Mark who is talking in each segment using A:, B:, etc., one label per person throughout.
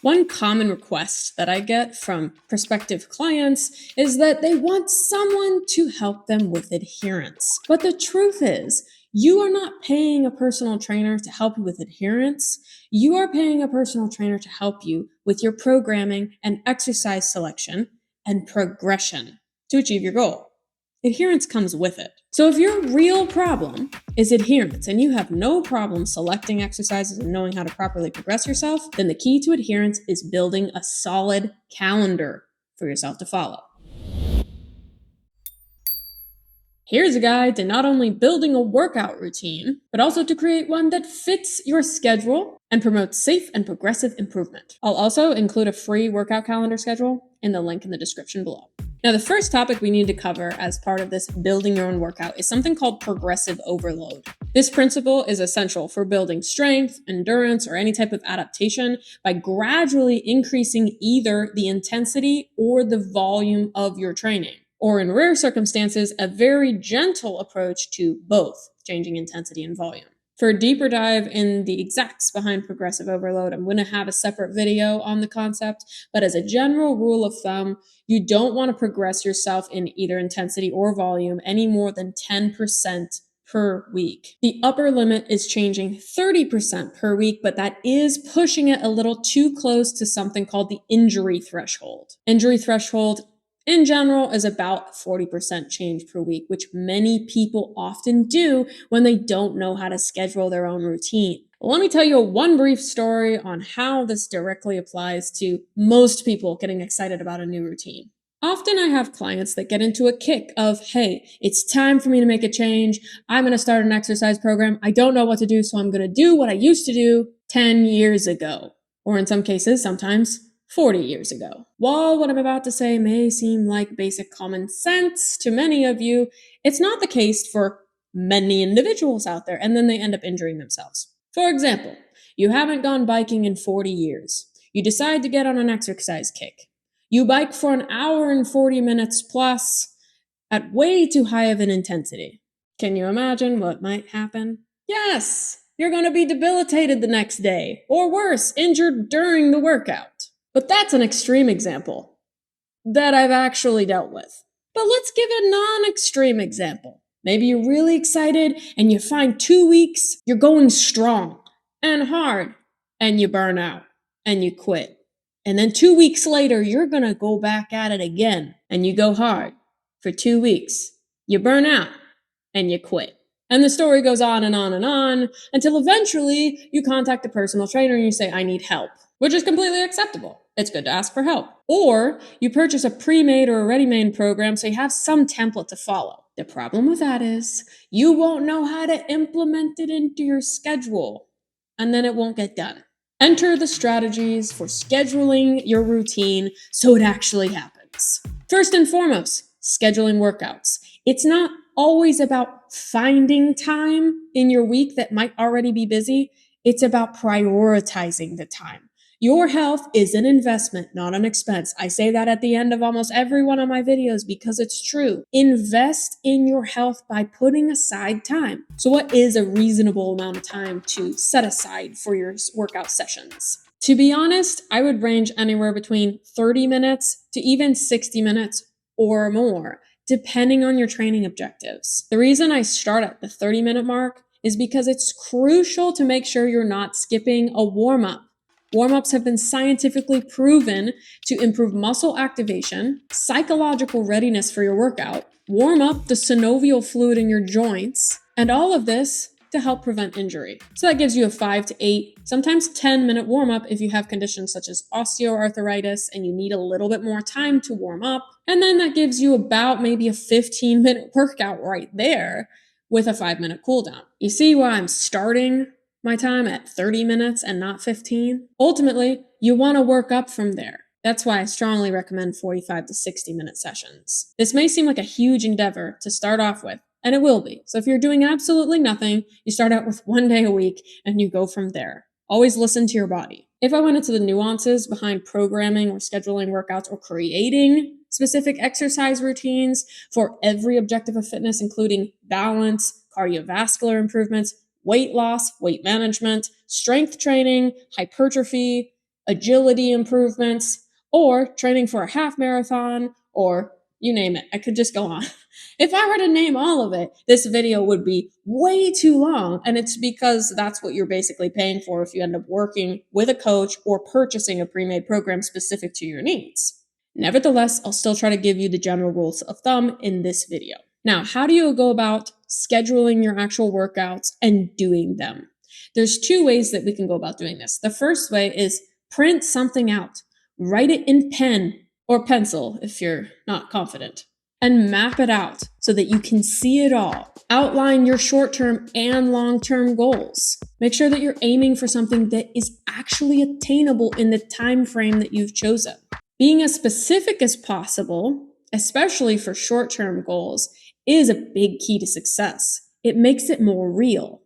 A: One common request that I get from prospective clients is that they want someone to help them with adherence. But the truth is, you are not paying a personal trainer to help you with adherence. You are paying a personal trainer to help you with your programming and exercise selection and progression to achieve your goal. Adherence comes with it. So if your real problem is adherence and you have no problem selecting exercises and knowing how to properly progress yourself, then the key to adherence is building a solid calendar for yourself to follow. Here's a guide to not only building a workout routine, but also to create one that fits your schedule and promotes safe and progressive improvement. I'll also include a free workout calendar schedule in the link in the description below. Now, the first topic we need to cover as part of this building your own workout is something called progressive overload. This principle is essential for building strength, endurance, or any type of adaptation by gradually increasing either the intensity or the volume of your training, or in rare circumstances, a very gentle approach to both changing intensity and volume. For a deeper dive in the exacts behind progressive overload, I'm going to have a separate video on the concept, but as a general rule of thumb, you don't want to progress yourself in either intensity or volume any more than 10% per week. The upper limit is changing 30% per week, but that is pushing it a little too close to something called the injury threshold. Injury threshold in general is about 40% change per week, which many people often do when they don't know how to schedule their own routine. Let me tell you one brief story on how this directly applies to most people getting excited about a new routine. Often I have clients that get into a kick of, hey, it's time for me to make a change. I'm going to start an exercise program. I don't know what to do, so I'm going to do what I used to do 10 years ago. Or in some cases, sometimes 40 years ago. While what I'm about to say may seem like basic common sense to many of you, it's not the case for many individuals out there, and then they end up injuring themselves. For example, you haven't gone biking in 40 years. You decide to get on an exercise kick. You bike for an hour and 40 minutes plus at way too high of an intensity. Can you imagine what might happen? Yes, you're going to be debilitated the next day, or worse, injured during the workout. But that's an extreme example that I've actually dealt with. But let's give a non-extreme example. Maybe you're really excited and you find 2 weeks, you're going strong and hard, and you burn out and you quit. And then 2 weeks later, you're going to go back at it again and you go hard for 2 weeks. You burn out and you quit. And the story goes on and on and on until eventually you contact a personal trainer and you say, I need help, which is completely acceptable. It's good to ask for help. Or you purchase a pre-made or a ready-made program so you have some template to follow. The problem with that is you won't know how to implement it into your schedule, and then it won't get done. Enter the strategies for scheduling your routine so it actually happens. First and foremost, scheduling workouts. It's not always about finding time in your week that might already be busy. It's about prioritizing the time. Your health is an investment, not an expense. I say that at the end of almost every one of my videos because it's true. Invest in your health by putting aside time. So what is a reasonable amount of time to set aside for your workout sessions? To be honest, I would range anywhere between 30 minutes to even 60 minutes or more, depending on your training objectives. The reason I start at the 30-minute mark is because it's crucial to make sure you're not skipping a warm-up. Warm-ups have been scientifically proven to improve muscle activation, psychological readiness for your workout, warm up the synovial fluid in your joints, and all of this to help prevent injury. So that gives you a 5 to 8, sometimes 10-minute warm-up if you have conditions such as osteoarthritis and you need a little bit more time to warm up. And then that gives you about maybe a 15-minute workout right there with a 5-minute cool down. You see why I'm starting my time at 30 minutes and not 15? Ultimately, you want to work up from there. That's why I strongly recommend 45 to 60-minute sessions. This may seem like a huge endeavor to start off with, and it will be. So if you're doing absolutely nothing, you start out with 1 day a week and you go from there. Always listen to your body. If I went into the nuances behind programming or scheduling workouts or creating specific exercise routines for every objective of fitness, including balance, cardiovascular improvements, weight loss, weight management, strength training, hypertrophy, agility improvements, or training for a half marathon, or you name it. I could just go on. If I were to name all of it, this video would be way too long, and it's because that's what you're basically paying for if you end up working with a coach or purchasing a pre-made program specific to your needs. Nevertheless, I'll still try to give you the general rules of thumb in this video. Now, how do you go about scheduling your actual workouts and doing them? There's two ways that we can go about doing this. The first way is print something out. Write it in pen or pencil if you're not confident, and map it out so that you can see it all. Outline your short-term and long-term goals. Make sure that you're aiming for something that is actually attainable in the time frame that you've chosen. Being as specific as possible, especially for short-term goals, is a big key to success. It makes it more real.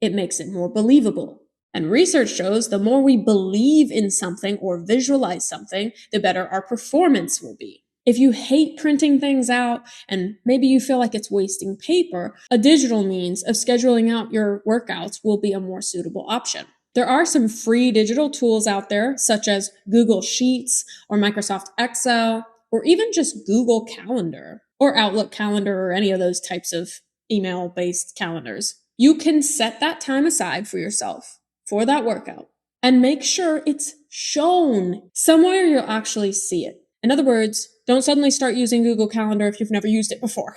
A: It makes it more believable. And research shows the more we believe in something or visualize something, the better our performance will be. If you hate printing things out and maybe you feel like it's wasting paper, a digital means of scheduling out your workouts will be a more suitable option. There are some free digital tools out there, such as Google Sheets or Microsoft Excel, or even just Google Calendar or Outlook Calendar or any of those types of email-based calendars. You can set that time aside for yourself for that workout and make sure it's shown somewhere you'll actually see it. In other words, don't suddenly start using Google Calendar if you've never used it before.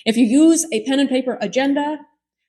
A: If you use a pen and paper agenda,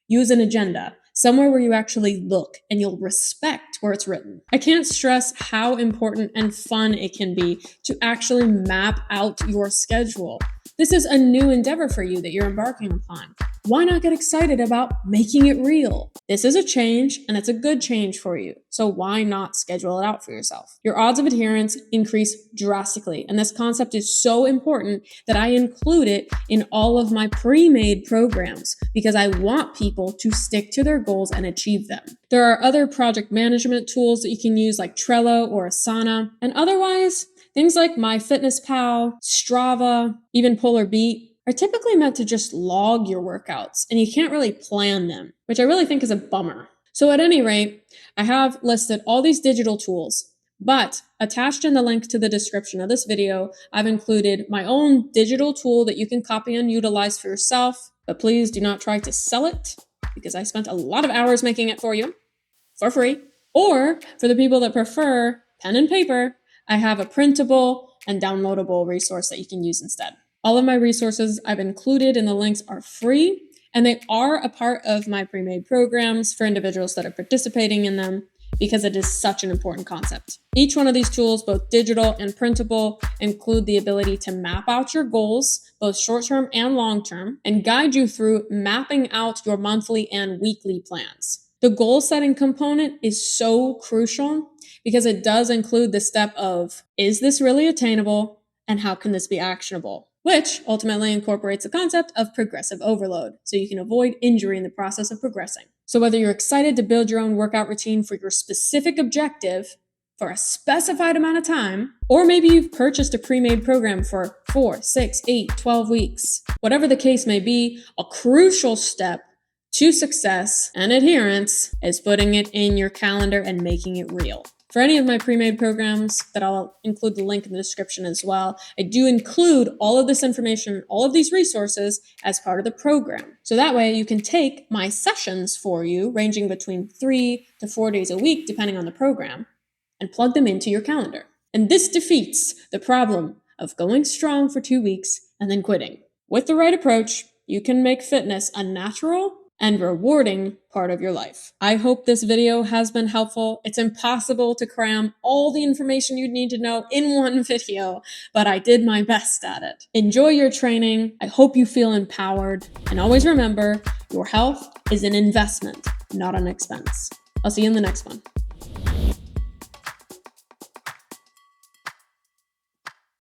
A: use an agenda somewhere where you actually look and you'll respect where it's written. I can't stress how important and fun it can be to actually map out your schedule. This is a new endeavor for you that you're embarking upon. Why not get excited about making it real? This is a change, and it's a good change for you. So why not schedule it out for yourself? Your odds of adherence increase drastically, and this concept is so important that I include it in all of my pre-made programs because I want people to stick to their goals and achieve them. There are other project management tools that you can use like Trello or Asana, and otherwise, things like MyFitnessPal, Strava, even Polar Beat are typically meant to just log your workouts, and you can't really plan them, which I really think is a bummer. So at any rate, I have listed all these digital tools, but attached in the link to the description of this video, I've included my own digital tool that you can copy and utilize for yourself, but please do not try to sell it because I spent a lot of hours making it for you for free. Or for the people that prefer pen and paper, I have a printable and downloadable resource that you can use instead. All of my resources I've included in the links are free, and they are a part of my pre-made programs for individuals that are participating in them because it is such an important concept. Each one of these tools, both digital and printable, include the ability to map out your goals, both short-term and long-term, and guide you through mapping out your monthly and weekly plans. The goal setting component is so crucial because it does include the step of, is this really attainable and how can this be actionable? Which ultimately incorporates the concept of progressive overload, so you can avoid injury in the process of progressing. So whether you're excited to build your own workout routine for your specific objective for a specified amount of time, or maybe you've purchased a pre-made program for 4, 6, 8, 12 weeks, whatever the case may be, a crucial step to success and adherence is putting it in your calendar and making it real. For any of my pre-made programs that I'll include the link in the description as well, I do include all of this information, all of these resources as part of the program. So that way you can take my sessions for you, ranging between 3 to 4 days a week, depending on the program, and plug them into your calendar. And this defeats the problem of going strong for 2 weeks and then quitting. With the right approach, you can make fitness a natural and rewarding part of your life. I hope this video has been helpful. It's impossible to cram all the information you need to know in one video, but I did my best at it. Enjoy your training. I hope you feel empowered. And always remember, your health is an investment, not an expense. I'll see you in the next one.